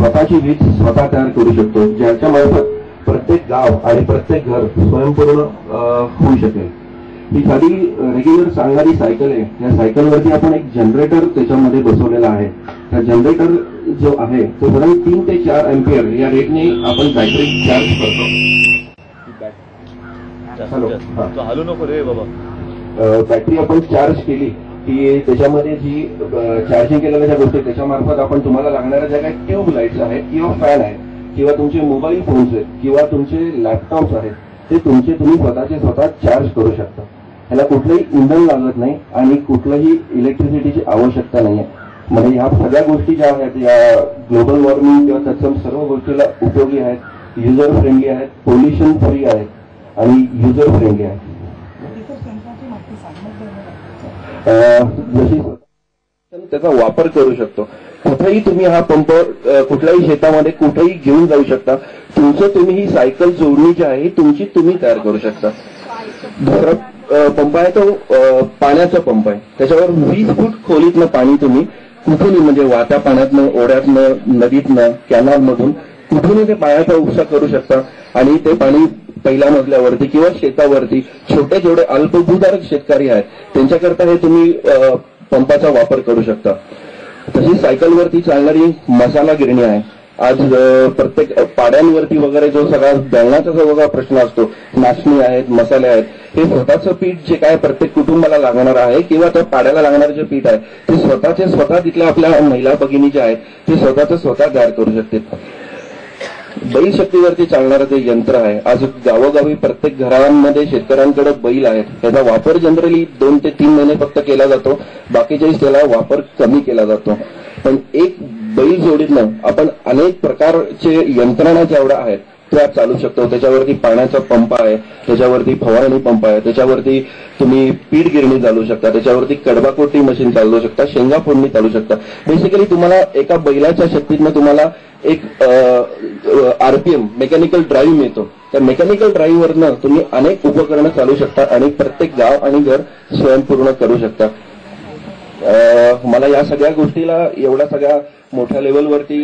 स्वतःची वीज स्वतः तयार करू शकतो, ज्याच्या मार्फत प्रत्येक गाव आणि प्रत्येक घर स्वयंपूर्ण होऊ शकेल. ही साधी रेग्युलर चालणारी सायकल आहे. या सायकलवरती आपण एक जनरेटर त्याच्यामध्ये बसवलेला आहे. त्या जनरेटर जो आहे तो साधारण 3 ते 4 अँपियर या रेटने आपण बॅटरी चार्ज करतो. हलू नको रे बाबा. बॅटरी आपण चार्ज केली की त्याच्यामध्ये जी चार्जिंग केलेल्या ज्या गोष्टी त्याच्या मार्फत आपण तुम्हाला लागणाऱ्या ज्या काही ट्यूब लाईट्स आहेत किंवा फॅन आहेत किंवा तुमचे मोबाईल फोन्स आहेत किंवा तुमचे लॅपटॉप्स आहेत ते तुम्ही स्वतःचे स्वतः चार्ज करू शकता. ह्याला कुठलंही इंधन लागत नाही आणि कुठलंही इलेक्ट्रिसिटीची आवश्यकता नाही आहे. म्हणजे ह्या सगळ्या गोष्टी ज्या आहेत या ग्लोबल वॉर्मिंग किंवा तत्सम सर्व गोष्टीला उपयोगी आहेत, युजर फ्रेंडली आहेत, पोल्युशन फ्री आहेत आणि युजर फ्रेंडली आहेत. जशी त्याचा वापर करू शकतो. कुठेही तुम्ही हा पंप कुठल्याही शेतामध्ये कुठेही घेऊन जाऊ शकता. तुमचं तुम्ही ही सायकल जोडणी जी आहे तुमची तुम्ही तयार करू शकता. दुसरा पंप आहे तो पाण्याचा पंप आहे. त्याच्यावर 20 फूट खोलीतनं पाणी तुम्ही कुठूनही म्हणजे वाट्या पाण्यातनं, ओढ्यातनं, नदीतनं, कॅनॉलमधून कुठूनही ते पाण्याचा उपसा करू शकता आणि ते पाणी पहिल्या मजल्यावरती किंवा शेतावरती छोटे जेवढे अल्पभूधारक शेतकरी आहेत त्यांच्याकरता हे तुम्ही पंपाचा वापर करू शकता. तशी सायकलवरती चालणारी मसाला गिरणी आहे. आज प्रत्येक पाड्यांवरती वगैरे जो सगळा दळणाचा जो बघा प्रश्न असतो, नाचणी आहेत, मसाले आहेत, हे स्वतःचं पीठ जे काय प्रत्येक कुटुंबाला लागणार आहे किंवा त्या पाड्याला लागणारे जे पीठ आहे ते स्वतःचे स्वतः तिथल्या आपल्या महिला भगिनी जे आहेत ते स्वतःचं स्वतः तयार करू शकते. बैल शक्तीवरती चालणारं जे यंत्र आहे, आज गावोगावी प्रत्येक घरांमध्ये शेतकऱ्यांकडे बैल आहेत. त्याचा वापर जनरली 2 ते 3 महिने फक्त केला जातो, बाकीच्या त्याला वापर कमी केला जातो. पण एक बैल जोडीतनं आपण अनेक प्रकारचे यंत्रणा जेवढ्या आहेत त्या चालू शकतो. त्याच्यावरती पाण्याचा पंप आहे, त्याच्यावरती फवारणी पंप आहे, त्याच्यावरती तुम्ही पीठ गिरणी चालू शकता, त्याच्यावरती कडबाकोटी मशीन चालवू शकता, शेंगा फोडणी चालू शकता. बेसिकली तुम्हाला एका बैलाच्या शक्तीतनं तुम्हाला एक आरपीएम मेकॅनिकल ड्राईव्ह मिळतो. त्या मेकॅनिकल ड्राईव्हवरनं तुम्ही अनेक उपकरणं चालू शकता आणि प्रत्येक गाव आणि घर स्वयंपूर्ण करू शकता. मला या सगळ्या गोष्टीला एवढ्या सगळ्या मोठ्या लेवलवरती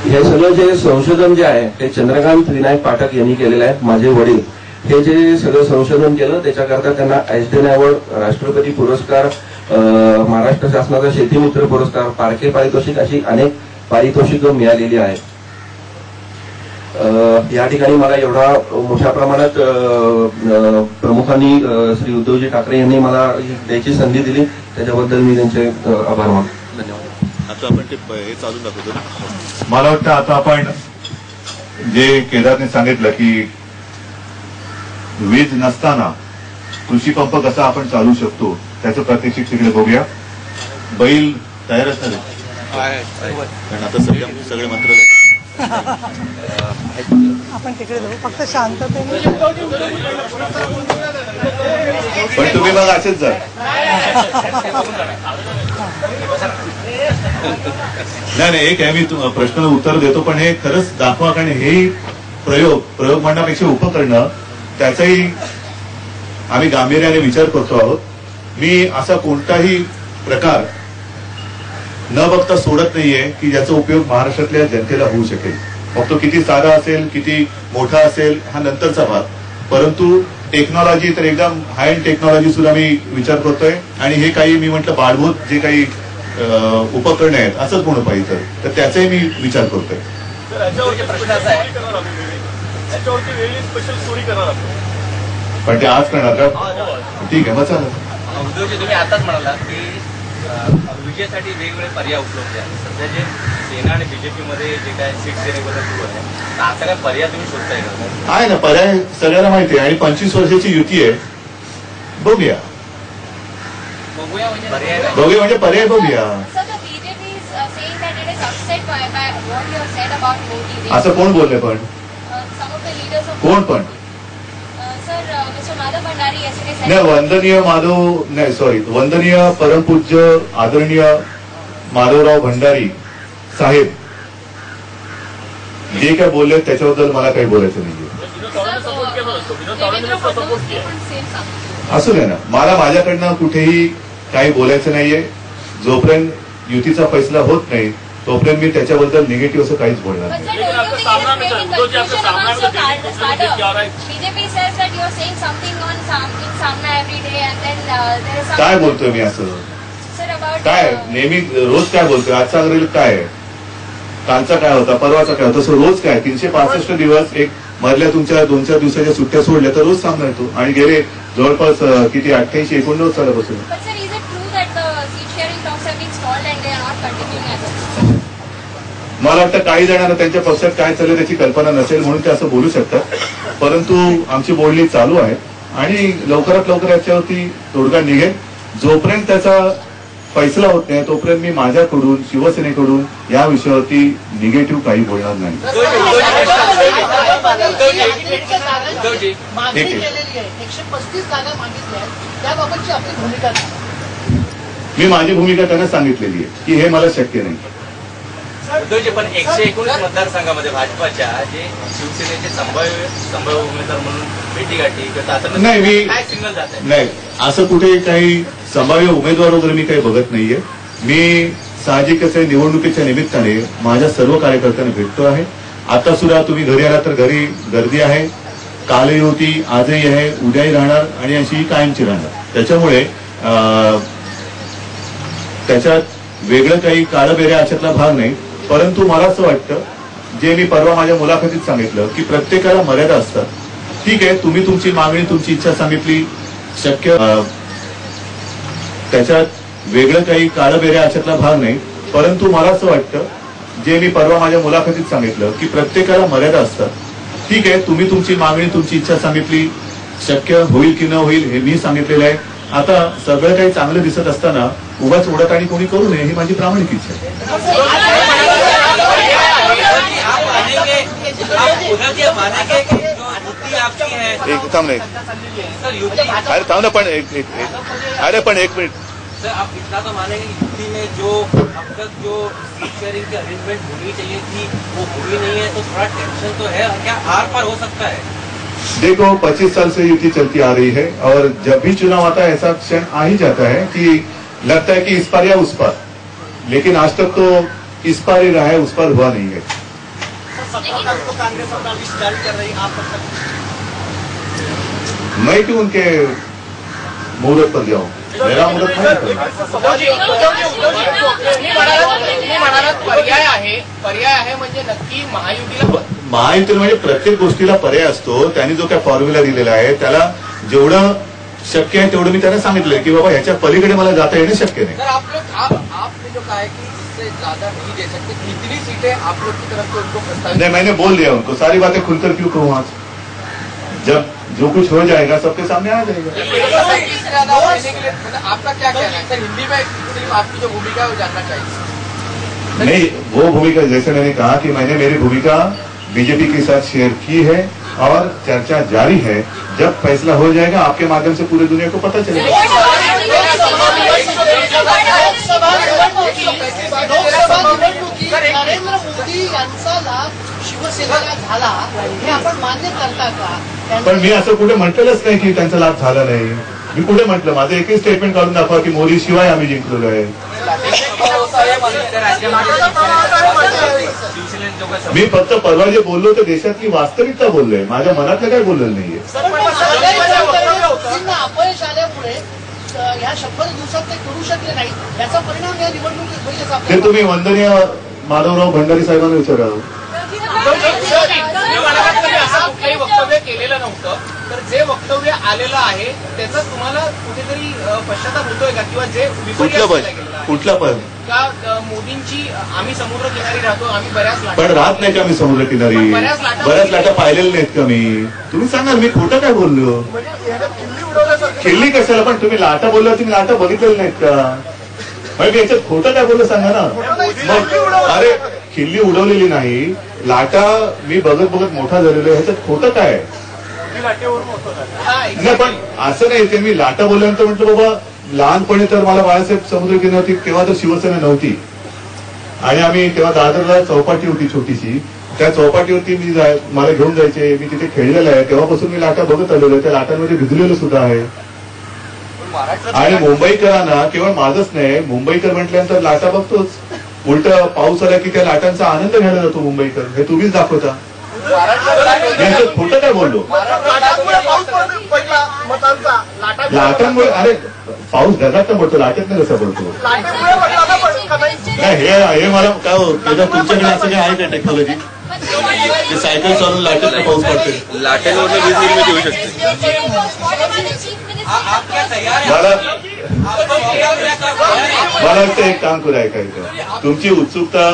हे सगळं जे संशोधन जे आहे ते चंद्रकांत विनायक पाठक यांनी केलेलं आहे. माझे वडील हे जे सगळं संशोधन केलं त्याच्याकरता त्यांना एसडेन अवॉर्ड, राष्ट्रपती पुरस्कार, महाराष्ट्र शासनाचा शेतीमित्र पुरस्कार, पारखे पारितोषिक अशी अनेक पारितोषिकं मिळालेली आहेत. या ठिकाणी मला एवढा मोठ्या प्रमाणात प्रमुखांनी श्री उद्धवजी ठाकरे यांनी मला द्यायची संधी दिली त्याच्याबद्दल मी त्यांचे आभार मानतो. धन्यवाद. आता आपण ते हे चालून दाखवतो. मला वाटतं आता आपण जे केदारने सांगितलं की वीज नसताना कृषी पंप कसा आपण चालू शकतो त्याचं प्रात्यक्षिक तिकडे बघूया. बैल तयार असणार आहे कारण आता सगळे मंत्र आपण तिकडे जाऊ फक्त शांततेने. पण तुम्ही मग असेच जा. नाही एक आहे मी प्रश्न उत्तर देतो पण हे खरंच दाखवा कारण हे प्रयोग म्हणण्यापेक्षा उपकरणं त्याचाही आम्ही गांभीर्याने विचार करतो आहोत. मी असा कोणताही प्रकार न बघता सोडत नाहीये की ज्याचा उपयोग महाराष्ट्रातल्या जनतेला होऊ शकेल. मग तो किती साधा असेल किती मोठा असेल हा नंतरचा भाग, परंतु टेक्नॉलॉजी तर एकदम हाय एंड टेक्नॉलॉजी सुद्धा मी विचार करतोय आणि हे काही मी म्हटलं बाळभूत जे काही उपकरणे आहेत असंच म्हणू पाहिजे तर त्याचाही मी विचार करतोय. पण ते आज करणार का? ठीक आहे मग चालेल. तुम्ही आताच म्हणाला की विजयासाठी वेगवेगळे पर्याय उपलब्ध आहेत. सध्या जे सेना आणि बीजेपी मध्ये जे काय सीट देण्याबद्दल सुरू आहे आता काय पर्याय तुम्ही शोधताय का? आहे ना पर्याय सगळ्यांना माहिती आहे आणि 25 वर्षाची युती आहे. बघूया म्हणजे पर्याय बघूया. असं कोण बोलले पण कोण पण नाही वंदनीय माधव नाही सॉरी वंदनीय परमपूज्य आदरणीय माधवराव भंडारी साहेब जे काय बोलले त्याच्याबद्दल मला काही बोलायचं नाहीये. असू दे ना मला माझ्याकडनं कुठेही काही बोलायचं नाहीये. जोपर्यंत युतीचा फैसला होत नाही तोपर्यंत मी त्याच्याबद्दल निगेटिव्ह असं काहीच बोलणार नाही. BJP says that you are saying something in Samna every day and then there is some... काय बोलतोय मी असं? Sir, about... काय नेहमी रोज काय बोलतोय? आजचा रील काय आहे? कालचा काय होता? परवाचा काय होता? तसं रोज काय 365 दिवस एक मधल्या तुमच्या 2-4 दिवसाच्या सुट्ट्या सोडल्या तर रोज सामना येतो आणि गेले जवळपास किती 88-89 सालापासून. But sir, is it true that the seat sharing talks have been stalled and they are not continuing as of now? मला वाटतं काही जणांना त्यांच्या पक्षात काय चाललंय त्याची कल्पना नसेल म्हणून ते असं बोलू शकतात, परंतु आमची बोलणी चालू आहे आणि लवकरात लवकर याच्यावरती तोडगा निघेल. जोपर्यंत त्याचा फैसला होत नाही तोपर्यंत मी माझ्याकडून शिवसेनेकडून या विषयावरती निगेटिव्ह काही बोलणार नाही. मागणी केलेली आहे 135 जागा मागितल्या आहेत त्याबाबतची आपली भूमिका काय? मी माझी भूमिका त्यांना सांगितलेली आहे की हे मला शक्य नाही. उद्धवजी, पण 119 मतदारसंघामध्ये भाजपाच्या जे शिवसेनेचे संभाव्य उमेदवार म्हणून भेटीगाठी नाही, मी काय सिग्नल जात आहे? नाही, असं कुठे काही संभाव्य उमेदवार वगैरे मी काही बघत नाहीये. मी साहजिकच आहे निवडणुकीच्या निमित्ताने माझ्या सर्व कार्यकर्त्यांना भेटतो आहे. आता सुद्धा तुम्ही घरी आला तर घरी गर्दी आहे, कालही होती, आजही आहे, उद्याही राहणार आणि अशी कायमची राहणार. त्याच्यामुळे त्याच्यात वेगळं काही काळबेऱ्या अशातला भाग नाही. परंतु मला असं वाटतं जे मी परवा माझ्या मुलाखतीत सांगितलं की प्रत्येकाला मर्यादा असतात. ठीक आहे, तुम्ही तुमची मागणी तुमची इच्छा सांगितली, शक्य त्याच्यात वेगळं काही काळबेऱ्या अशातला भाग नाही. परंतु मला असं वाटतं जे मी परवा माझ्या मुलाखतीत सांगितलं की प्रत्येकाला मर्यादा असतात. ठीक आहे, तुम्ही तुमची मागणी तुमची इच्छा सांगितली, शक्य होईल की न होईल हे मी सांगितलेलं आहे. आता सगळं काही चांगलं दिसत असताना उगाच उडत आणि कोणी करू नये ही माझी प्रामाणिक इच्छा आहे. एक थांब नाही, अरे थांब ना, पण अरे पण एक मिनिट. सर, आप इतना तो मानेंगे यूपी में जो अब तक जो सीट शेयरिंग की अरेंजमेंट होनी चाहिए थी वो हुई नहीं है, तो थोड़ा टेंशन तो है. क्या आर पार हो सकता है? देखो 25 साल से युति चलती आ रही है और जब भी चुनाव आता है ऐसा क्षण आ ही जाता है कि लगता है कि इस पार या उस पार, लेकिन आज तक तो इस पार ही रहा है, उस पार हुआ नहीं है. कांग्रेस अपना लिस्ट जारी कर रही, आप मैं क्यों उनके मुहूर्त पर जाऊं? मेरा मुहूर्त नाही. पर्याय आहे म्हणजे नक्की महायुतीला महायुतीला म्हणजे प्रत्येक गोष्टीला पर्याय असतो. त्यांनी जो काय फॉर्म्युला दिलेला आहे त्याला जेवढं शक्य आहे तेवढं मी त्यांना सांगितलंय की बाबा ह्याच्या पलीकडे मला जाता येणं शक्य नाही. सर, आपने जो कहा है कि इससे ज्यादा नहीं दे सकते, कितनी सीटें आप लोग की तरफ से उनको प्रस्तावित? नहीं, मैंने बोल दिया उनको, सारी बातें खुलकर क्यों कहूँ आज? जब जो कुछ हो जाएगा सबके सामने आ जाएगा. आपका क्या कहना है सर? हिंदी में सिर्फ आपकी जो भूमिका है वो जानना चाहिए. नहीं, वो भूमिका जैसे मैंने कहा कि मैंने मेरी भूमिका बीजेपी के साथ शेयर की है और चर्चा जारी है. जब फैसला हो जाएगा आपके माध्यम से पूरी दुनिया को पता चलेगा. नरेंद्र मोदी यांचा लाभ शिवसेनेला झाला हे आपण मान्य करता का? पण मी असं कुठे म्हटलेलंच नाही की त्यांचा लाभ झाला नाही. मी कुठे म्हटलं? माझं एकही स्टेटमेंट काढून दाखवा की मोदी शिवाय आम्ही जिंकलेलो आहे. मी फक्त परवा जे बोललो ते देशातली वास्तविकता बोललोय, माझ्या मनातलं काय बोललेलं नाहीये. अपयश आल्यामुळे या 100 दिवसात ते करू शकले नाही, याचा परिणाम या निवडणुकीत होईल. ते तुम्ही वंदनीय माधवराव भंडारी साहेबांना विचारावं. असं कुठलंही वक्तव्य केलेलं नव्हतं, तर जे वक्तव्य आलेलं आहे त्याचा तुम्हाला कुठेतरी पश्चाताप होतोय का? किंवा जे कुठला पण का मोदींची आम्ही समुद्र किनारी राहतो, आम्ही बऱ्याच पण राहत नाही का मी समुद्र किनारी? बऱ्याच लाटा पाहिलेल्या नाहीत का मी? तुम्ही सांगा मी खोटं काय बोललो? खिल्ली कशाला? पण तुम्ही लाटा बोलला, तुम्ही लाटा बघितलेल्या नाहीत का? म्हणजे याच्यात खोटं काय बोललं सांगा ना. मग अरे खिल्ली उडवलेली नाही, लाटा मी बघत बघत मोठा झालेलो, ह्याच्यात खोटं काय? नाही, पण असं नाही ते मी लाटा बोलल्यानंतर म्हटलं बाबा लहानपणी तर मला बाळासाहेब समुद्र किनारी तेव्हा तर शिवसेना नव्हती आणि आम्ही तेव्हा दादरला चौपाटी होती छोटीशी, त्या चौपाटीवरती मला घेऊन जायचे, मी तिथे खेळलेलं आहे, तेव्हापासून मी लाटा बघत आलेलो आहे, त्या लाटांमध्ये भिजलेलो सुद्धा आहे. आणि मुंबईकरांना केवळ माझंच नाही, मुंबईकर म्हटल्यानंतर लाटा बघतोच, उलट पाऊस आला की त्या लाटांचा आनंद घ्यायला जातो मुंबईकर, हे तुम्हीच दाखवता. मी खोटं काय बोललो? लाटांमुळे, अरे पाऊस ढगात बोलतो, लाटेत कसं बोलतो? नाही, हे मला काय तुमच्याकडे असं काय आहे का टेक्नॉलॉजी? ते सायकल चालून लाटेत पाऊस पडते, लाटेंवरनं वीज निर्मिती होऊ शकते. मला वाटतं एक काम करू, ऐकायचं तुमची उत्सुकता.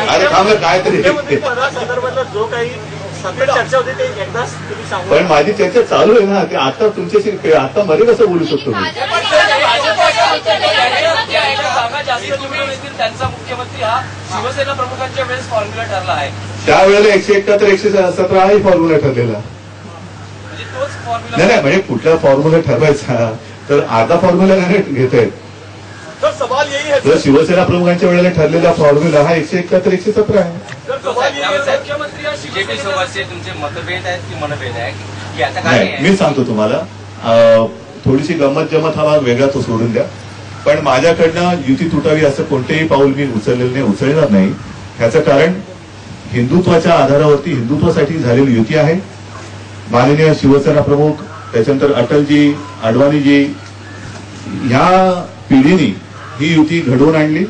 अरे थांब काय तरी, जो काही चर्चा होती ते एकदाच तुम्ही सांगू. पण माझी चर्चा चालू आहे ना, ते आता तुमच्याशी आता मध्ये कसं बोलू शकतो मी? त्यांचा मुख्यमंत्री हा शिवसेना प्रमुखांच्या वेळेस फॉर्म्युला ठरला आहे. त्यावेळेला 171, 117 हाही फॉर्म्युला ठरलेला. म्हणजे तोच फॉर्म्युला नाही, म्हणजे कुठला फॉर्म्युला ठरवायचा, तर अर्धा फॉर्म्युला नाही घेत आहेत. सर सवाल यही है, तर शिवसेना प्रमुखांच्या वेळेला ठरलेला फॉर्म्युला हा 171, 117 आहे. मुख्यमंत्री बीजेपी सोबतचे तुमचे मतभेद आहेत की मनभेद आहे की आता काय नाही, मी सांगतो तुम्हाला, थोडीशी गंमत जमत हा भाग वेगळा, तो सोडून द्या. पण माझ्याकडनं युती तुटावी असं कोणतेही पाऊल मी उचललेलं नाही, उचलणार नाही. ह्याचं कारण हिंदुत्वाच्या आधारावरती हिंदुत्वासाठी झालेली युती आहे. माननीय शिवसेना प्रमुख, त्याच्यानंतर अटलजी, अडवाणीजी, ह्या पिढीने ही युती घडवून आणली.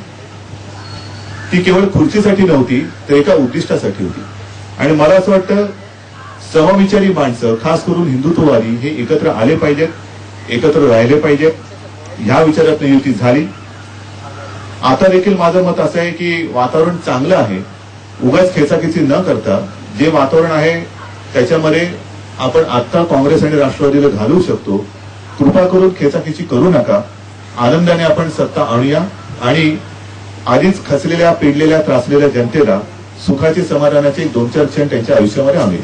ती केवळ खुर्चीसाठी नव्हती, तर एका उद्दिष्टासाठी होती. आणि मला असं वाटतं समविचारी माणसं, खास करून हिंदुत्ववादी, हे एकत्र आले पाहिजेत, एकत्र राहिले पाहिजेत. ह्या विचारातून युती झाली. आता देखील माझं मत असं आहे की वातावरण चांगलं आहे. उगाच खेचाखेची न करता जे वातावरण आहे त्याच्यामध्ये आपण आता काँग्रेस आणि राष्ट्रवादीला घालवू शकतो. कृपा करून खेचाखेची करू नका. आनंदाने आपण सत्ता आणूया आणि आधीच खचलेल्या, पिडलेल्या, त्रासलेल्या जनतेला सुखाचे, समाधानाचे 2-4 क्षण त्यांच्या आयुष्यामध्ये आणूया.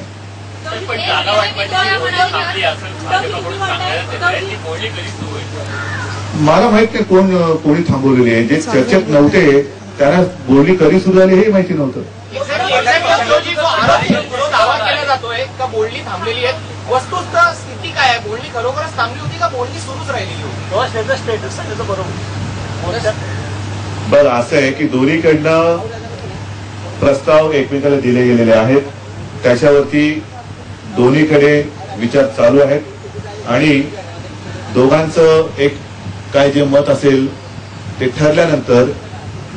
मला माहित नाही कोणी थांबवलेली आहे. जे चर्चेत नव्हते त्यांना बोलणी कधी सुरू झाली हे माहिती नव्हतं. दावा केला जातोय का बोलणी थांबलेली आहे, वस्तुस्थ स्थिती काय आहे? बोलणी खरोखरच थांबली होती का बोलणी सुरूच राहिलेली होती? त्याचं स्टेटस त्याचं बरोबर. बरं, असं आहे की दोन्हीकडनं प्रस्ताव एकमेकाला दिले गेलेले आहेत. त्याच्यावरती दोन्हीकडे विचार चालू आहेत आणि दोघांचं एक काय जे मत असेल ते ठरल्यानंतर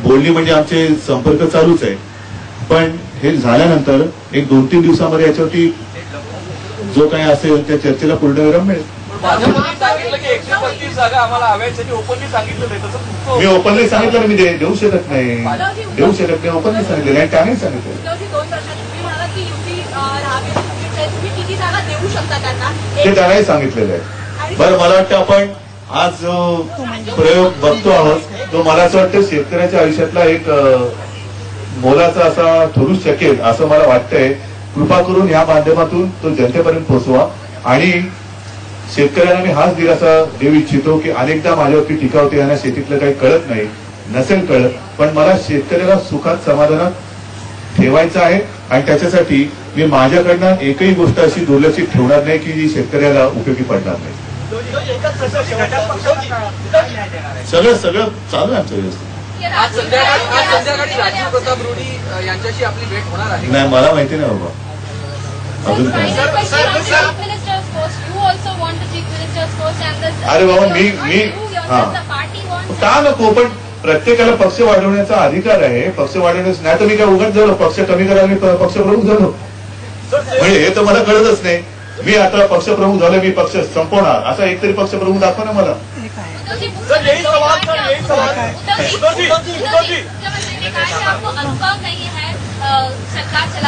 बोलणी, म्हणजे आमचे संपर्क चालूच आहे. पण हे झाल्यानंतर एक 2-3 दिवसामध्ये याच्यावरती जो काही असेल त्या चर्चेला पूर्णविराम मिळेल. भाजपने सांगितलं की 135 जागा आम्हाला हव्याची, ओपनली सांगितलं नाही. तसं मी ओपनली सांगितलं, मी देऊ शकत नाही, ओपनली सांगितलं आणि त्याने सांगितलं. 2 वर्षात तुम्ही म्हणालात की युती राहावी, तुम्ही किती जागा देऊ शकता त्यांना, ते त्यालाही सांगितलेलं आहे. बरं, मला वाटतं आपण आज जो प्रयोग बघतो आहोत तो मला असं वाटतं शेतकऱ्याच्या आयुष्यातला एक मोलाचा असा ठरू शकेल असं मला वाटतंय. कृपा करून या माध्यमातून तो जनतेपर्यंत पोहोचवा. आणि शेतकऱ्यांना मी हाच दिलासा देऊ इच्छितो की अनेकदा माझ्यावरती टीका होते, यांना शेतीतलं काही कळत नाही, नसेल कळत, पण मला शेतकऱ्याला सुखात, समाधानात ठेवायचं आहे. आणि त्याच्यासाठी मी माझ्याकडनं एकही गोष्ट अशी दुर्लक्षित ठेवणार नाही की जी शेतकऱ्याला उपयोगी पडणार नाही. सगळं चालू आहे आमचं व्यवस्थित. आज संध्याकाळी राजीव प्रताप रुडी यांच्याशी आपली भेट होणार आहे. नाही, मला माहिती नाही बाबा अजून काय. अरे बाबा, मी हा का नको, पण प्रत्येकाला पक्ष वाढवण्याचा अधिकार आहे. पक्ष वाढवण्यास नाही तर मी काय उगाच झालो, पक्ष कमी करायला पक्ष प्रमुख झालो म्हणजे हे तर मला कळतच नाही. मी आता पक्ष प्रमुख झालो, मी पक्ष संपवणार असा एकतरी पक्ष प्रमुख दाखवा ना मला.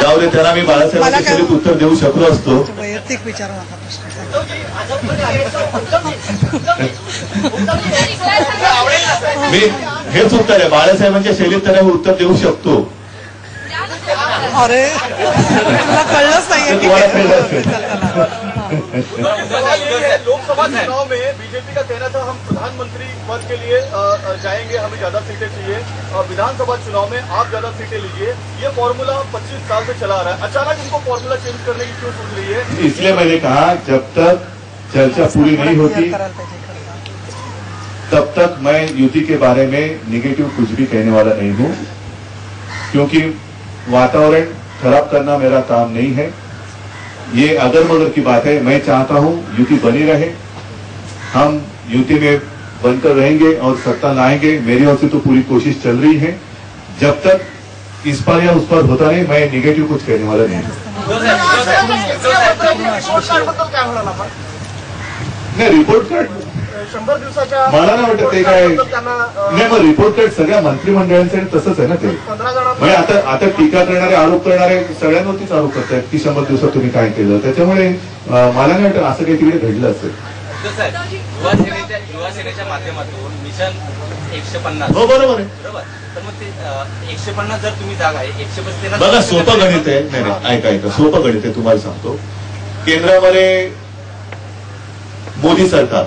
जाऊ दे, त्यांना मी बाळासाहेबांच्या शैलीत उत्तर देऊ शकलो असतो. वैयक्तिक विचार नका प्रश्न. मी हेच उत्तर आहे, बाळासाहेबांच्या शैलीत त्यांना मी उत्तर देऊ शकतो. अरे तुला कळलंच नाहीये. तुम्हाला कळलं असेल. सवाल ये है, लोकसभा चुनाव में बीजेपी का कहना था हम प्रधानमंत्री पद के लिए जाएंगे, हमें ज्यादा सीटें चाहिए, और विधानसभा चुनाव में आप ज्यादा सीटें लीजिए। ये फॉर्मूला 25 साल से चला आ रहा है, अचानक इनको फॉर्मूला चेंज करने की क्यों सोच रही है? इसलिए मैंने कहा जब तक चर्चा पूरी नहीं होती तब तक मैं युति के बारे में निगेटिव कुछ भी कहने वाला नहीं हूं, क्योंकि वातावरण खराब करना मेरा काम नहीं है। ये अगर मगर की बात है। मैं चाहता हूं युति बनी रहे, हम युति में बनकर रहेंगे और सत्ता लाएंगे। मेरी ओर से तो पूरी कोशिश चल रही है। जब तक इस पर या उस पर होता नहीं, मैं निगेटिव कुछ कहने वाला नहीं हूं। नाही, रिपोर्ट कार्ड 100 दिवसाच्या मला नाही वाटत ते काय नाही, मग रिपोर्ट कार्ड सगळ्या मंत्रिमंडळांचे तसंच आहे ना ते. 15 जणांना म्हणजे आता टीका करणारे, आरोप करणारे सगळ्यांवरतीच आरोप करतायत की 100 दिवसात तुम्ही काय केलं. त्याच्यामुळे मला नाही वाटत असं काही तिकडे घडलं असेल. युवा सेनेच्या माध्यमातून मिशन 150. हो, बरोबर आहे. बरोबर. तर मग ते 150 जर तुम्ही जागा आहे 135. बघा, सोपं गणित आहे. नाही ऐका, सोपं गणित आहे, तुम्हाला सांगतो. केंद्रामध्ये मोदी सरकार,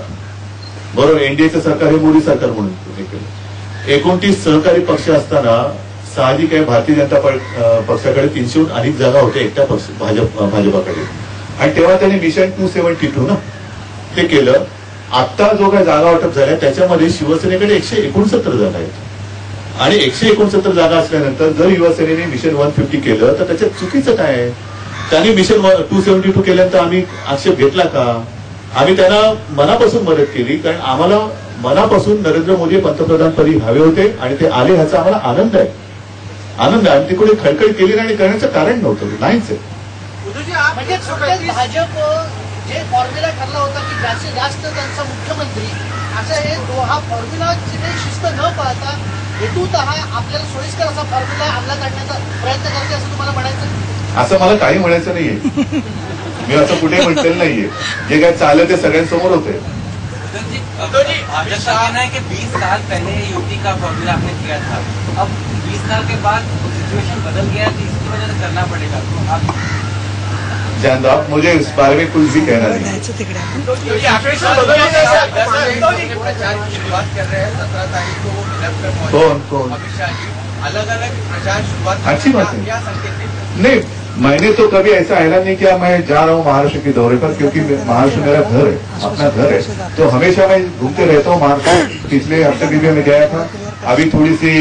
बरोबर, एनडीएचं सरकार हे मोदी सरकार म्हणून हे केलं. 29 सहकारी पक्ष असताना साहजिक आहे भारतीय जनता पक्षाकडे 300हून अधिक जागा होत्या एकट्या पक्ष भाजपाकडे, आणि तेव्हा त्यांनी मिशन 272 ना ते केलं. आता जो काय जागा वाटप झाल्या त्याच्यामध्ये शिवसेनेकडे 169 जागा आहेत, आणि 169 जागा असल्यानंतर जर युवासेनेने मिशन 150 केलं तर त्याच्यात चुकीचं काय आहे? त्यांनी मिशन 272 केल्यानंतर आम्ही आक्षेप घेतला का? आम्ही त्यांना मनापासून मदत केली, कारण आम्हाला मनापासून नरेंद्र मोदी पंतप्रधानपदी हवे होते आणि ते आले ह्याचा आम्हाला आनंद आहे. आम्ही तिकडे खळखळ केली आणि करण्याचं कारण नव्हतं, नाहीच आहे. म्हणजे भाजप जे फॉर्म्युला ठरला होता की जास्तीत जास्त त्यांचा मुख्यमंत्री असं हे हा फॉर्म्युला शिस्त न पाहता हेतूतः आपल्याला सोयीस्कर असा फॉर्म्युला अंमलात आणण्याचा प्रयत्न करते असं तुम्हाला म्हणायचं? असं मला काही म्हणायचं नाहीये. मी असं कुठे म्हटलेलं नाहीये. जे काय चाललं ते सगळ्यांसमोर होते. भाजपा कहना है कि 20 साल पहले यूपी का फॉर्मूला आपने किया था, अब 20 साल के बाद सिचुएशन बदल गया तो इसकी वजह से करना पड़ेगा. तो आप जानदो, आप मुझे इस बारे में कुछ भी कहना नहीं. प्रचार की शुरुआत कर रहे हैं 17 तारीख को वो मिलकर कौन अमित शाह जी अलग अलग प्रचार शुरुआत. अच्छी बात है. क्या संकेत देते? नहीं, मैंने तो कभी ऐसा ऐलान नहीं किया मैं जा रहा हूँ महाराष्ट्र के दौरे पर, क्योंकि महाराष्ट्र मेरा घर है, अपना घर है. तो हमेशा मैं घूमते रहता हूँ महाराष्ट्र. पिछले हफ्ते भी मैं गया था. अभी थोड़ी सी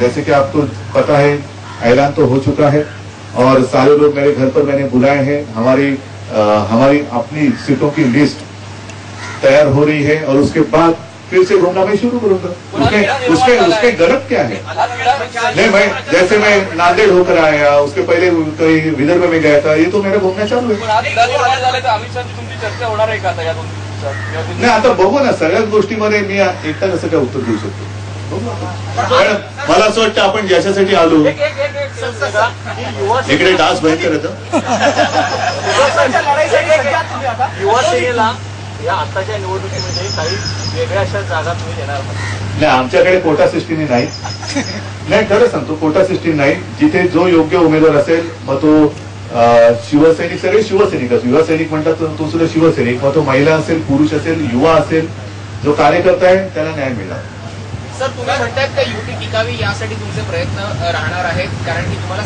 जैसे कि आपको पता है ऐलान तो हो चुका है और सारे लोग मेरे घर पर मैंने बुलाए हैं. हमारी अपनी सीटों की लिस्ट तैयार हो रही है और उसके बाद फिर से घूमना मैं शुरू करूंगा. उसके गलत क्या है? नहीं, मैं नांदेड़ होकर आया, उसके पहले कहीं विदर्भ में गया था. ये तो मेरा घूमना चालू है. अमित शहाची तुमची चर्चा होणार आहे का आता या 2 दिवसात? नाही, आता बघू ना. सगळ्याच गोष्टीमध्ये मी एकटा कसं काय उत्तर देऊ शकतो? पण मला असं वाटतं आपण ज्याच्यासाठी आलो इकडे डास भयंकर येतं. युवासेनेला या आताच्या निवडणुकीमध्ये काही वेगळ्या अशा जागा तुम्ही देणार आहात? नाही, आमच्याकडे कोटा सिस्टीम नाही. नाही, खरं सांगतो, कोटा सिस्टीम नाही. जिथे जो योग्य उमेदवार असेल मग तो शिवसैनिक, सगळे शिवसैनिक असो, युवा सैनिक म्हणतात तो सुद्धा शिवसैनिक, मग तो महिला असेल, पुरुष असेल, युवा असेल, जो कार्यकर्ता आहे त्याला न्याय मिळाला. सर, तुम्ही म्हणतायत का युती टिकावी यासाठी तुमचे प्रयत्न राहणार आहेत, कारण की तुम्हाला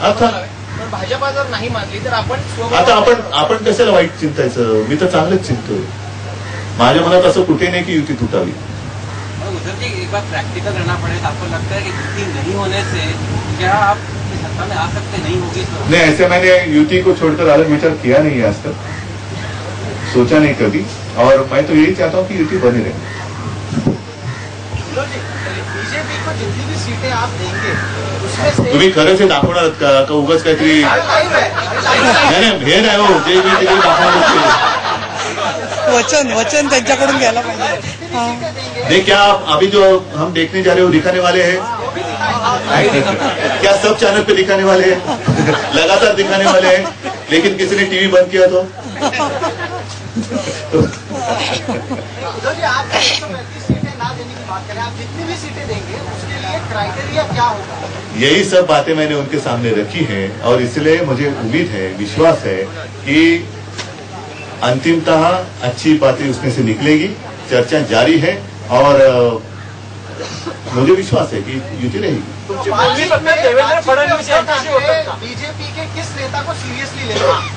आता पण भाजपा जर नाही मानली तर आता आपण कशाला वाईट चिंतायचं? मी तर चांगलंच चिंतोय. माझ्या मनात असं कुठे नाही की युती तुटावी. उधर जी एक बार प्रैक्टिकल रहना पड़ेगा. आपको लगता है कि युति नहीं होने से क्या आप सत्ता में आ सकते नहीं होगी? नहीं, ऐसे मैंने युति को छोड़कर अलग विचार किया नहीं है आज तक, सोचा नहीं कभी. और मैं तो यही चाहता हूँ कि युति बनी रहे. बीजेपी को जितनी भी सीटें आप देंगे उसमें से तुम्ही खरंच हे दाखवणार का उगाच काहीतरी? नाही, हे नाही हो, जे मी तिकडे दाखवणार. वचन त्यांच्याकडून घ्यायला पाहिजे. देख, क्या अभी जो हम देखने जा रहे हो दिखाने वाले हैं? क्या सब चैनल पे दिखाने वाले हैं? लगातार दिखाने वाले हैं, लेकिन किसी ने टीवी बंद किया तो आप 135 सीटें ना देने की बात करें, आप जितनी भी सीटें देंगे उसके लिए क्राइटेरिया क्या होगा? यही सब बातें मैंने उनके सामने रखी हैं और इसलिए मुझे उम्मीद है, विश्वास है कि अंतिमतः अच्छी बातें उसमें से निकलेगी। चर्चा जारी है और मुझे विश्वास है कि युति रहेगी। देवेंद्र फडणवीस यांच्याशी होतं का? बीजेपी के किस नेता को सीरियसली ले रहा है?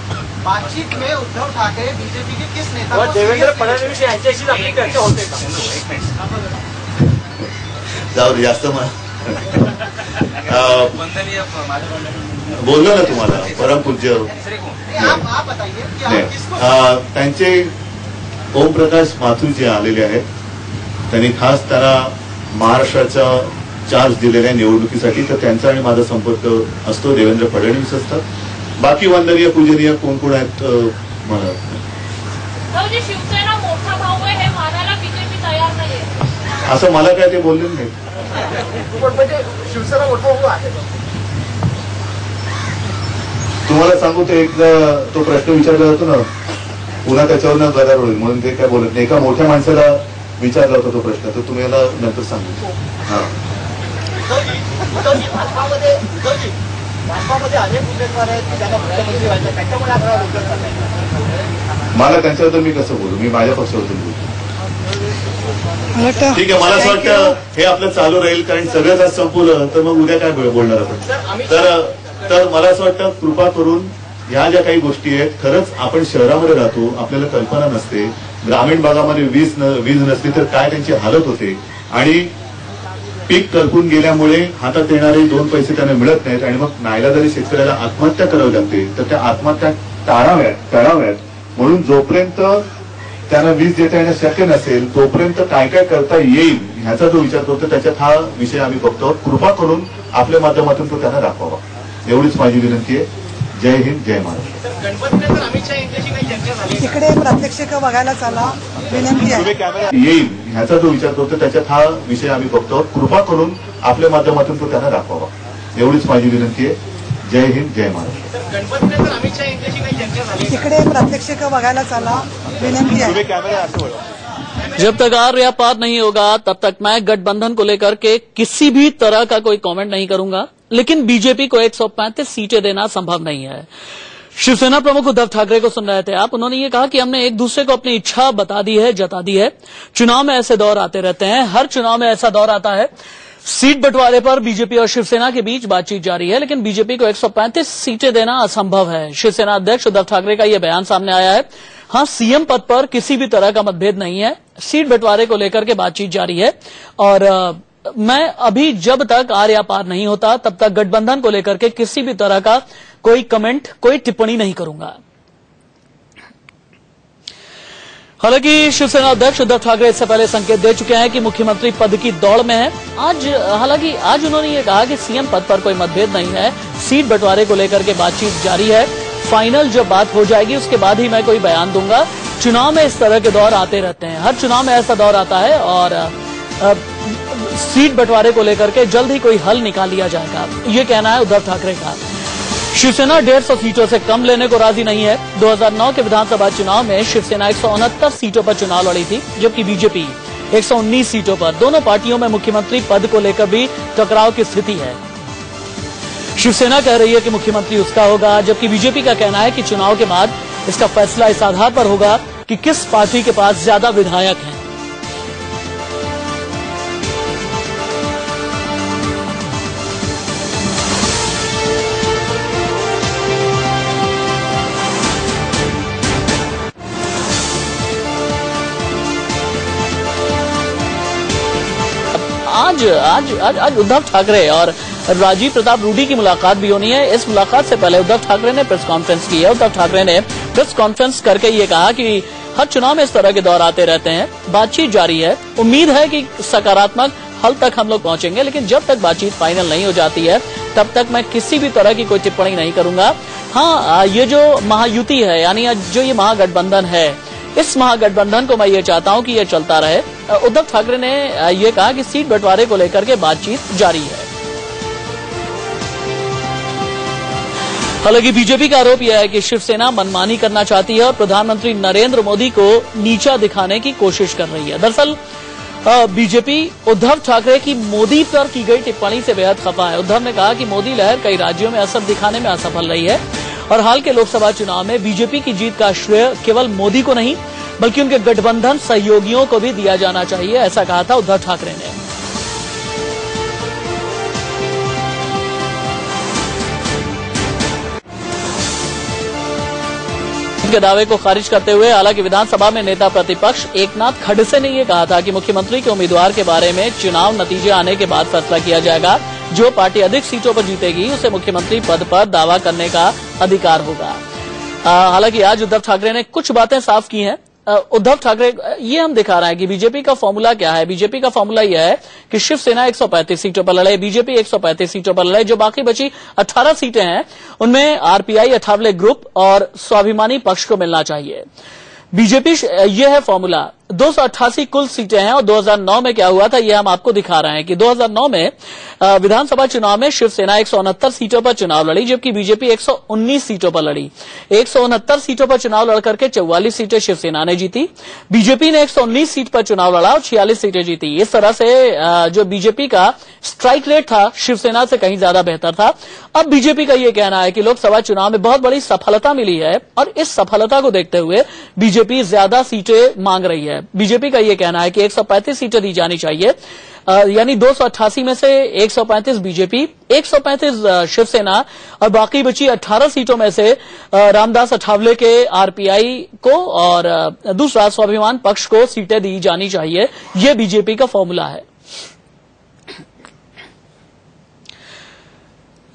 बातचीत में उद्धव ठाकरे बीजेपी के किस नेता को देवेंद्र फडणवीस यांच्याशी आपली चर्चा होते का? जाऊ दे, जास्त बोललो ना तुम्हाला परमपूज्य आप बताइए कि आप किसको त्यांचे ओमप्रकाश माथुर जे आलेले आहेत त्यांनी खास त्यांना महाराष्ट्राचा चार्ज दिलेल्या निवडणुकीसाठी, तर त्यांचा आणि माझा संपर्क असतो। देवेंद्र फडणवीस असतात, बाकी वंदनीय पूजनीय कोण कोण आहेत मला शिवसेना मोठा भाऊ आहे हे मानायला बीजेपी तयार नाहीये असं मला काय ते बोलले नाही। म्हणजे शिवसेना मोठा भाऊ आहे। तुम्हाला सांगू ते एकदा तो प्रश्न विचारला जातो ना, पुन्हा त्याच्यावर गदार होईल म्हणून ते काय बोलत नाही। एका मोठ्या माणसाला विचारला होता तो प्रश्न, तर तुम्ही याला नंतर सांगू। हा, भाजपामध्ये अनेक उमेदवार आहेत की त्यांना मुख्यमंत्री व्हायचं, त्याच्यामुळे आपल्याला रोजगार करता मला त्यांच्याबद्दल मी कसं बोलू, मी माझ्या पक्षाबद्दल बोलू। ठीक आहे, मला असं वाटतं हे आपलं चालू राहील, कारण सगळंच आज संपवलं तर मग उद्या काय बोलणार आपण। तर मला असं वाटतं कृपा करून ह्या ज्या काही गोष्टी आहेत, खरंच आपण शहरामध्ये राहतो, आपल्याला कल्पना नसते ग्रामीण भागामध्ये वीज नसली तर काय त्यांची हालत होते, आणि पीक करपून गेल्यामुळे हातात येणारे 2 पैसे त्यांना मिळत नाहीत, आणि मग नाईलाजाने शेतकऱ्याला आत्महत्या करावी लागते। तर त्या आत्महत्या टाळाव्यात म्हणून जोपर्यंत त्यांना वीज देता येणं शक्य नसेल तोपर्यंत काय काय करता येईल ह्याचा जो विचार करतो, त्याच्यात हा विषय आम्ही बघतो। कृपा करून आपल्या माध्यमातून तो त्यांना दाखवावा, एवढीच माझी विनंती आहे। जय हिंद, जय महाराष्ट्र। गणपतीनंतर अमित शहा यांच्याशी काही चर्चा झाली? तिकडे प्रात्यक्षिक बघायला चला, विनंती आहे। येईल ह्याचा जो विचार करतो, त्याच्यात हा विषय आम्ही बघतो। कृपा करून आपल्या माध्यमातून तो त्यांना दाखवावा, एवढीच माझी विनंती आहे। जय हिंद, जय महाराष्ट्र। गणपतीनंतर अमित शहा यांच्याशी काही चर्चा झाली? तिकडे प्रात्यक्षिक बघायला चला, विनंती आहे। जब तक आर्या पार नहीं होगा तब तक मैं गठबंधन को लेकर के किसी भी तरह का कोई कमेंट नहीं करूंगा, लेकिन बीजेपी को 135 सीटें देना संभव नहीं है। शिवसेना प्रमुख उद्धव ठाकरे को सुन रहे थे आप, उन्होंने ये कहा कि हमने एक दूसरे को अपनी इच्छा बता दी है, जता दी है। चुनाव में ऐसे दौर आते रहते हैं, हर चुनाव में ऐसा दौर आता है। सीट बंटवारे पर बीजेपी और शिवसेना के बीच बातचीत जारी है, लेकिन बीजेपी को 135 सीटें देना असंभव है। शिवसेना अध्यक्ष उद्धव ठाकरे का यह बयान सामने आया है। हां, सीएम पद पर किसी भी तरह का मतभेद नहीं है, सीट बंटवारे को लेकर के बातचीत जारी है, और मैं अभी जब तक आर्या पार नहीं होता तब तक गठबंधन को लेकर के किसी भी तरह का कोई कमेंट, कोई टिप्पणी नहीं करूंगा। हालांकि शिवसेना अध्यक्ष उद्धव ठाकरे इससे पहले संकेत दे चुके हैं कि मुख्यमंत्री पद की दौड़ में है। आज उन्होंने ये कहा कि सीएम पद पर कोई मतभेद नहीं है, सीट बंटवारे को लेकर के बातचीत जारी है। फाइनल जब बात हो जाएगी उसके बाद ही मैं कोई बयान दूंगा। चुनाव में इस तरह के दौर आते रहते हैं, हर चुनाव में ऐसा दौर आता है, और सीट बंटवारे को लेकर के जल्द ही कोई हल निकाल लिया जाएगा, ये कहना है उद्धव ठाकरे का। शिवसेना 150 सीटों से कम लेने को राजी नहीं है। 2009 के विधानसभा चुनाव में शिवसेना 169 सीटों पर चुनाव लड़ी थी, जबकि बीजेपी 119 सीटों पर। दोनों पार्टियों में मुख्यमंत्री पद को लेकर भी टकराव की स्थिति है। शिवसेना कह रही है कि मुख्यमंत्री उसका होगा, जबकि बीजेपी का कहना है कि चुनाव के बाद इसका फैसला इस आधार पर होगा कि किस पार्टी के पास ज्यादा विधायक हैं। आज उद्धव ठाकरे और राजीव प्रताप रूडी की मुलाकात भी होनी है। इस मुलाकात से पहले उद्धव ठाकरे ने प्रेस कॉन्फ्रेंस की है। उद्धव ठाकरे ने प्रेस कॉन्फ्रेंस करके ये कहा कि हर चुनाव में इस तरह के दौर आते रहते हैं, बातचीत जारी है, उम्मीद है कि सकारात्मक हल तक हम लोग पहुंचेंगे, लेकिन जब तक बातचीत फाइनल नहीं हो जाती है तब तक मैं किसी भी तरह की कोई टिप्पणी नहीं करूंगा। हाँ, ये जो महायुति है, यानी जो ये महागठबंधन है, इस महागठबंधन को मैं ये चाहता हूं कि ये चलता रहे। उद्धव ठाकरे ने ये कहा कि सीट बंटवारे को लेकर के बातचीत जारी है। हालांकि बीजेपी का आरोप यह है कि शिवसेना मनमानी करना चाहती है और प्रधानमंत्री नरेंद्र मोदी को नीचा दिखाने की कोशिश कर रही है। दरअसल बीजेपी उद्धव ठाकरे की मोदी पर की गई टिप्पणी से बेहद खफा है। उद्धव ने कहा कि मोदी लहर कई राज्यों में असर दिखाने में असफल रही है और हाल के लोकसभा चुनाव में बीजेपी की जीत का श्रेय केवल मोदी को नहीं बल्कि उनके गठबंधन सहयोगियों को भी दिया जाना चाहिए, ऐसा कहा था उद्धव ठाकरे ने। के दावे को खारिज करते हुए हालांकि विधानसभा में नेता प्रतिपक्ष एकनाथ खड़से ने यह कहा था कि मुख्यमंत्री के उम्मीदवार के बारे में चुनाव नतीजे आने के बाद फैसला किया जाएगा। जो पार्टी अधिक सीटों पर जीतेगी उसे मुख्यमंत्री पद पर दावा करने का अधिकार होगा। हालांकि आज उद्धव ठाकरे ने कुछ बातें साफ की हैं। उद्धव ठाकरे ये हम दिखा रहे हैं कि बीजेपी का फॉर्मूला क्या है। बीजेपी का फॉर्मूला यह है कि शिवसेना 135 सीटों पर लड़े, बीजेपी 135 सीटों पर लड़े, जो बाकी बची 18 सीटें हैं उनमें आरपीआई, अठावले ग्रुप और स्वाभिमानी पक्ष को मिलना चाहिए। बीजेपी ये है फॉर्मूला। 288 कुल सीटें हैं और 2009 में क्या हुआ था ये हम आपको दिखा रहे हैं कि 2009 में विधानसभा चुनाव में शिवसेना 169 सीटों पर चुनाव लड़ी, जबकि बीजेपी 119 सीटों पर लड़ी। 169 सीटों पर चुनाव लड़कर के 44 सीटें शिवसेना ने जीती, बीजेपी ने 119 सीट पर चुनाव लड़ा और 46 सीटें जीती। इस तरह से जो बीजेपी का स्ट्राइक रेट था शिवसेना से कहीं ज्यादा बेहतर था। अब बीजेपी का यह कहना है कि लोकसभा चुनाव में बहुत बड़ी सफलता मिली है और इस सफलता को देखते हुए बीजेपी ज्यादा सीटें मांग रही है। बीजेपी का यह कहना है कि 135 सीटें दी जानी चाहिए, यानी 288 में से 135 बीजेपी, 135 शिवसेना और बाकी बची 18 सीटों में से रामदास अठावले के आरपीआई को और दूसरा स्वाभिमान पक्ष को सीटें दी जानी चाहिए। यह बीजेपी का फॉर्मूला है।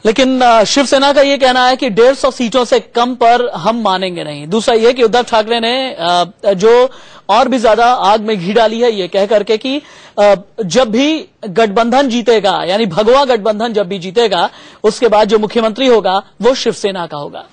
लेकिन शिवसेना का यह कहना है कि 150 सीटों से कम पर हम मानेंगे नहीं। दूसरा यह कि उद्धव ठाकरे ने जो और भी ज्यादा आग में घी डाली है ये कह करके कि जब भी गठबंधन जीतेगा, यानी भगवा गठबंधन जब भी जीतेगा उसके बाद जो मुख्यमंत्री होगा वो शिवसेना का होगा।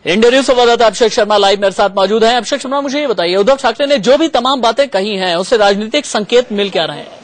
इंडिया न्यूज संवाददाता अभिषेक शर्मा लाइव मेरे साथ मौजूद हैं। अभिषेक शर्मा, मुझे ये बताइए, उद्धव ठाकरे ने जो भी तमाम बातें कही हैं उससे राजनीतिक संकेत मिल क्या रहे हैं?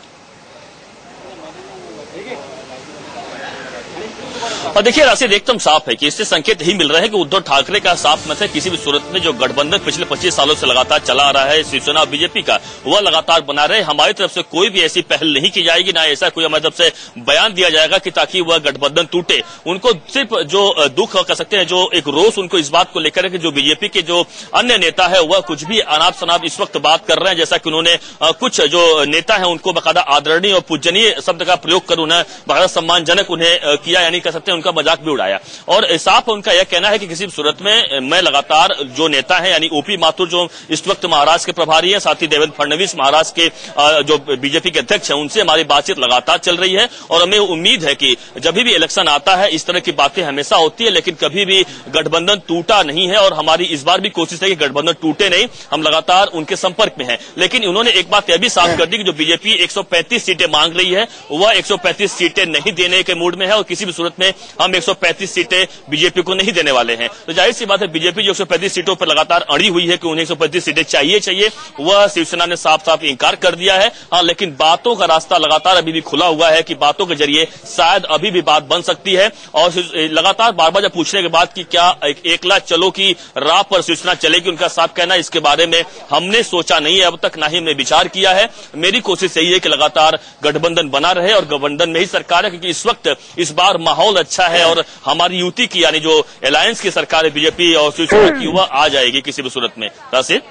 और देखिए राशिद एकदम साफ है कि इससे संकेत यही मिल रहा है कि उद्धव ठाकरे का साफ मत है किसी भी सूरत में जो गठबंधन पिछले 25 सालों से लगातार चला आ रहा है शिवसेना और बीजेपी का, वह लगातार बना रहे। हमारी तरफ से कोई भी ऐसी पहल नहीं की जाएगी, ना ऐसा कोई हमारी तरफ से बयान दिया जाएगा कि ताकि वह गठबंधन टूटे। उनको सिर्फ जो दुख कह सकते हैं, जो एक रोष उनको इस बात को लेकर है कि जो बीजेपी के जो अन्य नेता है वह कुछ भी अनाप शनाप इस वक्त बात कर रहे हैं, जैसा कि उन्होंने कुछ जो नेता है उनको बाकायदा आदरणीय और पूजनीय शब्द का प्रयोग कर उन्हें बाकायदा सम्मानजनक उन्हें किया, यानी कह सकते हैं उनका मजाक भी उड़ाया। और साफ उनका यह कहना है कि किसी भी सूरत में मैं लगातार जो नेता है यानी ओपी माथुर जो इस वक्त महाराष्ट्र के प्रभारी हैं, साथ ही देवेंद्र फडणवीस महाराष्ट्र के जो बीजेपी के अध्यक्ष हैं, उनसे हमारी बातचीत लगातार चल रही है और हमें उम्मीद है कि जब भी इलेक्शन आता है इस तरह की बातें हमेशा होती है, लेकिन कभी भी गठबंधन टूटा नहीं है और हमारी इस बार भी कोशिश है कि गठबंधन टूटे नहीं। हम लगातार उनके संपर्क में हैं। लेकिन उन्होंने एक बात यह भी साफ कर दी कि जो बीजेपी 135 सीटें मांग रही है वह 135 सीटें नहीं देने के मूड में है और किसी भी सूरत में हम 135 सीटें बीजेपी को नहीं देने वाले हैं। तो जाहिर सी बात है बीजेपी जो 135 सीटों पर लगातार अड़ी हुई है कि उन्हें 135 सीटें चाहिए, वह शिवसेना ने साफ साफ इंकार कर दिया है। हाँ, लेकिन बातों का रास्ता लगातार अभी भी खुला हुआ है कि बातों के जरिए शायद अभी भी बात बन सकती है। और लगातार बार बार जब पूछने के बाद कि क्या एकला चलो की राह पर शिवसेना चलेगी, उनका साफ कहना है इसके बारे में हमने सोचा नहीं है अब तक, ना ही हमने विचार किया है। मेरी कोशिश यही है कि लगातार गठबंधन बना रहे और गठबंधन में ही सरकार है, क्योंकि इस वक्त इस बार माहौल अच्छा है और हमारी युति की यानी जो अलायंस की सरकार है बीजेपी और शिवसेना की, वह आ जाएगी किसी भी सूरत में। राशिद,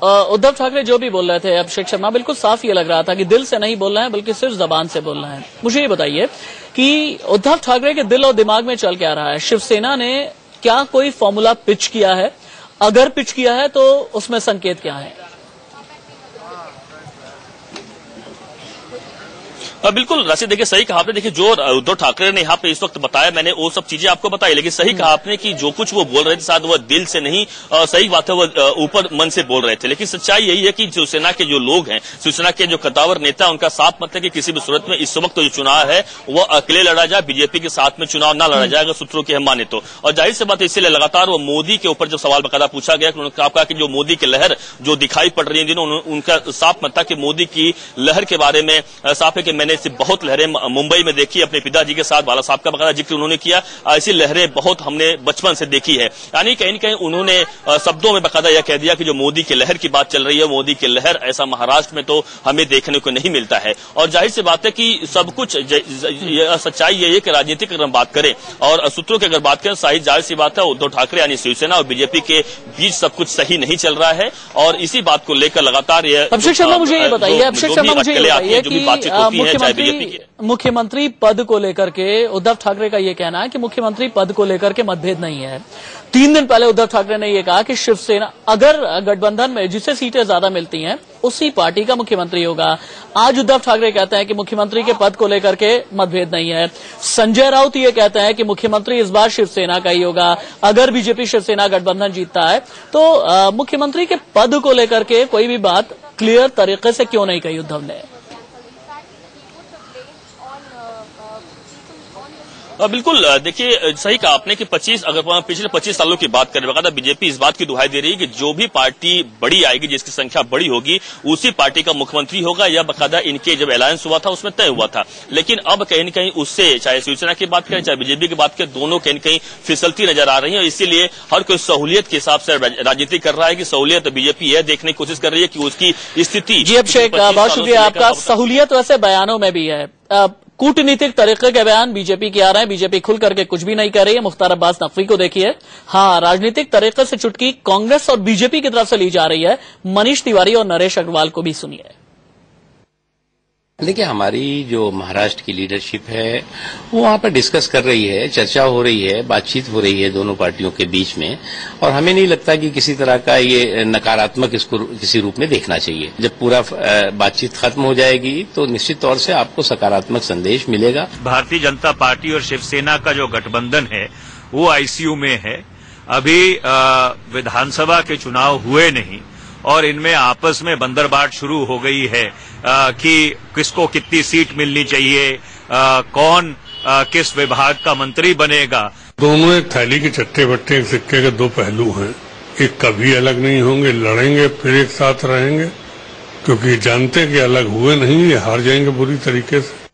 उद्धव ठाकरे जो भी बोल रहे थे अभिषेक शर्मा, बिल्कुल साफ ये लग रहा था कि दिल से नहीं बोल रहे हैं बल्कि सिर्फ जबान से बोल रहे हैं। मुझे ये बताइए कि उद्धव ठाकरे के दिल और दिमाग में चल क्या रहा है? शिवसेना ने क्या कोई फॉर्मूला पिच किया है? अगर पिच किया है तो उसमें संकेत क्या है? बिल्कुल राशिद, देखिए सही कहा आपने। देखिए जो उद्धव ठाकरे ने यहाँ पे इस वक्त बताया, मैंने वो सब चीजें आपको बताई, लेकिन सही कहा आपने कि जो कुछ वो बोल रहे थे शायद वह दिल से नहीं, सही बात है वह ऊपर मन से बोल रहे थे। लेकिन सच्चाई यही है कि शिवसेना के जो लोग हैं, शिवसेना के जो कद्दावर नेता, उनका साफ मत है कि किसी भी सूरत में इस वक्त जो चुनाव है वह अकेले लड़ा जाए, बीजेपी के साथ में चुनाव न लड़ा जाएगा सूत्रों की हम माने तो। और जाहिर सी बात है इसीलिए लगातार वो मोदी के ऊपर जो सवाल बकायदा पूछा गया, उन्होंने कहा कि जो मोदी की लहर जो दिखाई पड़ रही है जिन्होंने, उनका साफ मत था कि मोदी की लहर के बारे में साफ है कि मैंने मैंने ऐसी बहुत लहरें मुंबई में देखी, अपने पिताजी के साथ बाला साहब का बकायदा जिक्र उन्होंने किया। ऐसी लहरें बहुत हमने बचपन से देखी है। यानी कहीं न कहीं उन्होंने शब्दों में बकायदा यह कह दिया कि जो मोदी की लहर की बात चल रही है, मोदी की लहर, ऐसा महाराष्ट्र में तो हमें देखने को नहीं मिलता है। और जाहिर सी बात है कि सब कुछ सच्चाई ये है कि राजनीतिक अगर हम बात करें और सूत्रों की अगर बात करें, साहिब जाहिर सी बात है उद्धव ठाकरे यानी शिवसेना और बीजेपी के बीच सब कुछ सही नहीं चल रहा है और इसी बात को लेकर लगातार ये अभिषेक शर्मा मुझे ये बताइए कि मुख्यमंत्री पद को लेकर के उद्धव ठाकरे का ये कहना है कि मुख्यमंत्री पद को लेकर के मतभेद नहीं है। 3 दिन पहले उद्धव ठाकरे ने ये कहा कि शिवसेना अगर गठबंधन में जिसे सीटें ज्यादा मिलती हैं उसी पार्टी का मुख्यमंत्री होगा। आज उद्धव ठाकरे कहते हैं कि मुख्यमंत्री के पद को लेकर के मतभेद नहीं है। संजय राउत ये कहते हैं कि मुख्यमंत्री इस बार शिवसेना का ही होगा। अगर बीजेपी शिवसेना गठबंधन जीतता है तो मुख्यमंत्री के पद को लेकर के कोई भी बात क्लियर तरीके से क्यों नहीं कही उद्धव ने? बिल्कुल, देखिए सही कहा आपने कि अगर पिछले 25 सालों की बात करें, बकायदा बीजेपी इस बात की दुहाई दे रही है कि जो भी पार्टी बड़ी आएगी, जिसकी संख्या बड़ी होगी, उसी पार्टी का मुख्यमंत्री होगा। यह बकायदा इनके जब अलायंस हुआ था उसमें तय हुआ था। लेकिन अब कहीं न कहीं उससे, चाहे शिवसेना की बात करें चाहे बीजेपी की बात करें, दोनों कहीं न कहीं फिसलती नजर आ रही है। इसीलिए हर कोई सहूलियत के हिसाब से राजनीति कर रहा है कि सहूलियत बीजेपी यह देखने की कोशिश कर रही है कि उसकी स्थिति। जी अभिषेक, बहुत शुक्रिया आपका। सहूलियत वैसे बयानों में भी है, कूटनीतिक तरीके के बयान बीजेपी के आ रहे हैं। बीजेपी खुल करके कुछ भी नहीं कर रही है। मुख्तार अब्बास नकवी को देखिए। हाँ, राजनीतिक तरीके से चुटकी कांग्रेस और बीजेपी की तरफ से ली जा रही है। मनीष तिवारी और नरेश अग्रवाल को भी सुनिए। देखिए, हमारी जो महाराष्ट्र की लीडरशिप है वो वहां पर डिस्कस कर रही है, चर्चा हो रही है, बातचीत हो रही है दोनों पार्टियों के बीच में, और हमें नहीं लगता कि किसी तरह का ये नकारात्मक इसको किसी रूप में देखना चाहिए। जब पूरा बातचीत खत्म हो जाएगी तो निश्चित तौर से आपको सकारात्मक संदेश मिलेगा। भारतीय जनता पार्टी और शिवसेना का जो गठबंधन है वो आईसीयू में है। अभी विधानसभा के चुनाव हुए नहीं और इनमें आपस में बंदरबाट शुरू हो गई है कि किसको कितनी सीट मिलनी चाहिए, कौन किस विभाग का मंत्री बनेगा। दोनों एक थैली के चट्टे बट्टे, एक सिक्के के 2 पहलू हैं। एक कभी अलग नहीं होंगे, लड़ेंगे फिर एक साथ रहेंगे, क्योंकि जानते कि अलग हुए नहीं, ये हार जाएंगे बुरी तरीके से।